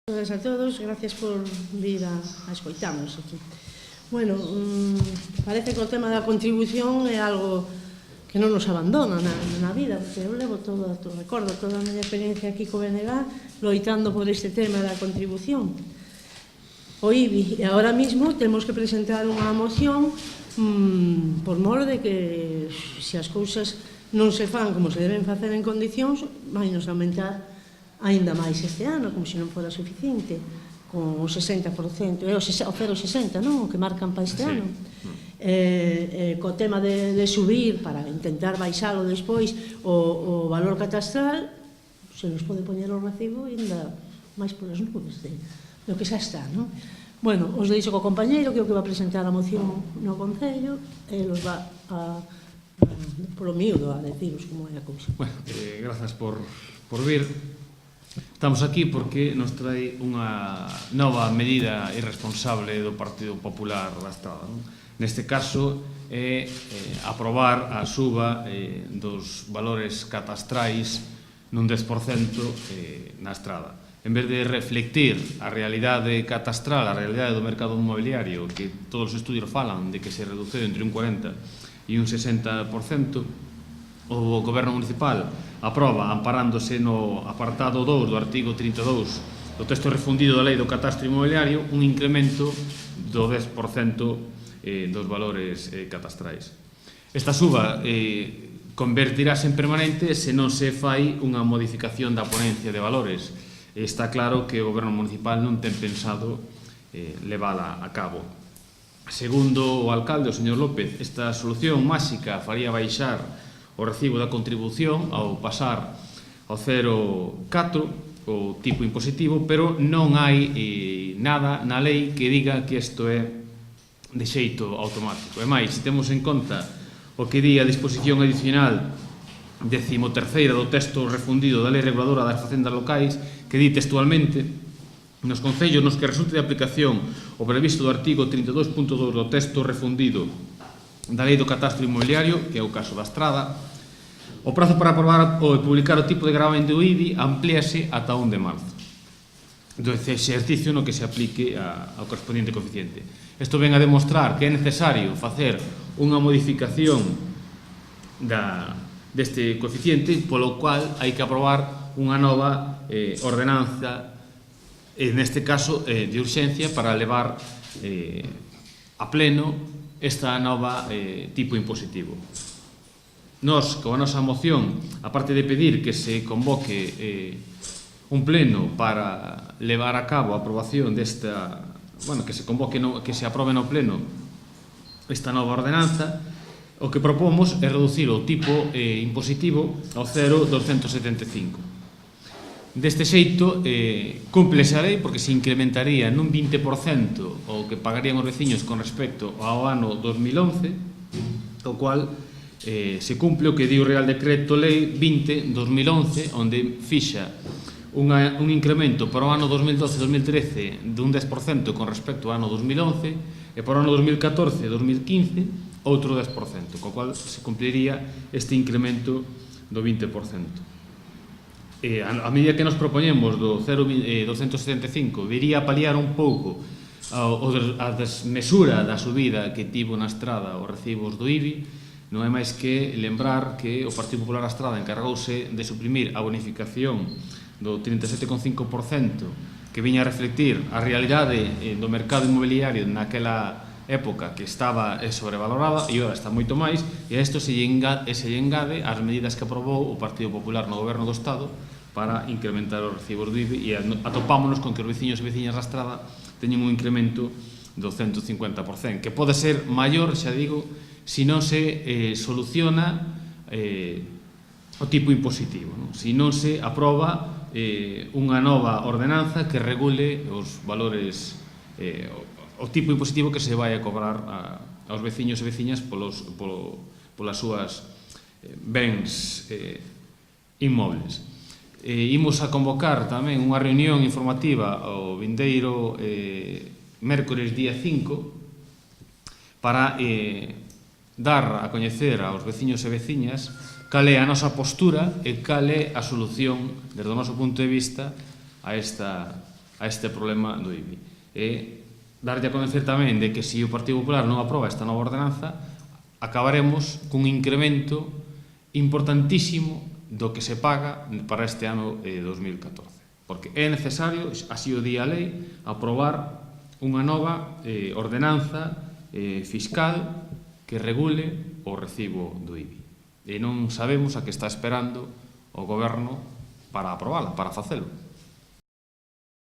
Buenas a todos, gracias por vir a escoitarnos aquí. Bueno, parece que o tema da contribución é algo que non nos abandona na vida, porque eu levo recordo toda a miña experiencia aquí co BNG loitando por este tema da contribución. O IBI, e agora mismo temos que presentar unha moción por mor de que se as cousas non se fan como se deben facer en condicións, vai nos aumentar aínda máis este ano, como se non fora suficiente, con o 60%, o 0,60, non? O que marcan para este ano. Co tema de subir, para intentar baixalo despois, o valor catastral, se nos pode poñer o recibo aínda máis polas nubes do que xa está, non? Bueno, os deixo co compañeiro, que é o que va a presentar a moción no Concello, e los va a, polo miúdo, a deciros como é a cousa. Bueno, grazas por vir. Estamos aquí porque nos trae unha nova medida irresponsable do Partido Popular da Estrada. Neste caso, é aprobar a suba dos valores catastrais nun 10% na Estrada. En vez de reflectir a realidade catastral, a realidade do mercado inmobiliario, que todos os estudios falan de que se reduceu entre un 40% e un 60%, o Goberno Municipal aproba, amparándose no apartado 2 do artigo 32 do texto refundido da Lei do Catastro Inmobiliario, un incremento do 10% dos valores catastrais. Esta suba convertirase en permanente se non se fai unha modificación da ponencia de valores. Está claro que o Goberno Municipal non ten pensado levala a cabo. Segundo o alcalde, o señor López, esta solución máxica faría baixar o recibo da contribución ao pasar ao 0,4 o tipo impositivo, pero non hai nada na lei que diga que isto é de xeito automático. E máis, se temos en conta o que di a disposición adicional 13ª do texto refundido da Lei Reguladora das Facendas Locais, que di textualmente: nos concellos nos que resulte de aplicación o previsto do artigo 32.2 do texto refundido da Lei do Catastro Inmobiliario, que é o caso da Estrada, o prazo para aprobar ou publicar o tipo de gravamen do IBI amplíase ata 1 de marzo do exercicio no que se aplique ao correspondiente coeficiente. Isto ven a demostrar que é necesario facer unha modificación deste coeficiente, polo cual hai que aprobar unha nova ordenanza, neste caso de urxencia, para levar a pleno esta nova tipo impositivo. Nos, con a nosa moción, aparte de pedir que se convoque un pleno para levar a cabo a aprobación desta, bueno, que se convoque, que se aprobe no pleno esta nova ordenanza, o que propomos é reducir o tipo impositivo ao 0,275. Deste xeito, cúmplese a lei porque se incrementaría nun 20% o que pagarían os veciños con respecto ao ano 2011, o cual se cumple o que di o Real Decreto Lei 20-2011, onde fixa un incremento para o ano 2012-2013 dun 10% con respecto ao ano 2011 e para o ano 2014-2015 outro 10%, co cual se cumpliría este incremento do 20%. A medida que nos propoñemos do 0,275 viría a paliar un pouco a desmesura da subida que tivo na Estrada os recibos do IBI. Non é máis que lembrar que o Partido Popular da Estrada encargouse de suprimir a bonificación do 37,5% que viña a reflectir a realidade do mercado inmobiliario naquela época, que estaba sobrevalorada, e agora está moito máis, e a isto se lle engade as medidas que aprobou o Partido Popular no Goberno do Estado para incrementar os recibos do IBI, e atopámonos con que os veciños e veciñas da Estrada teñen un incremento do 150%, que pode ser maior, xa digo, se non se soluciona o tipo impositivo, se non se aproba unha nova ordenanza que regule os valores, o tipo impositivo que se vai a cobrar aos veciños e veciñas polas súas bens inmobles. Imos a convocar tamén unha reunión informativa o vindeiro mércores día 5 para dar a coñecer aos veciños e veciñas cal é a nosa postura e cal é a solución, desde o noso punto de vista, a esta a este problema do IBI. E darlle a conocer tamén de que se o Partido Popular non aproba esta nova ordenanza, acabaremos cun incremento importantísimo do que se paga para este ano 2014. Porque é necesario, así o di a lei, aprobar unha nova ordenanza fiscal que regule o recibo do IBI. E non sabemos a que está esperando o Goberno para aprobala, para facelo.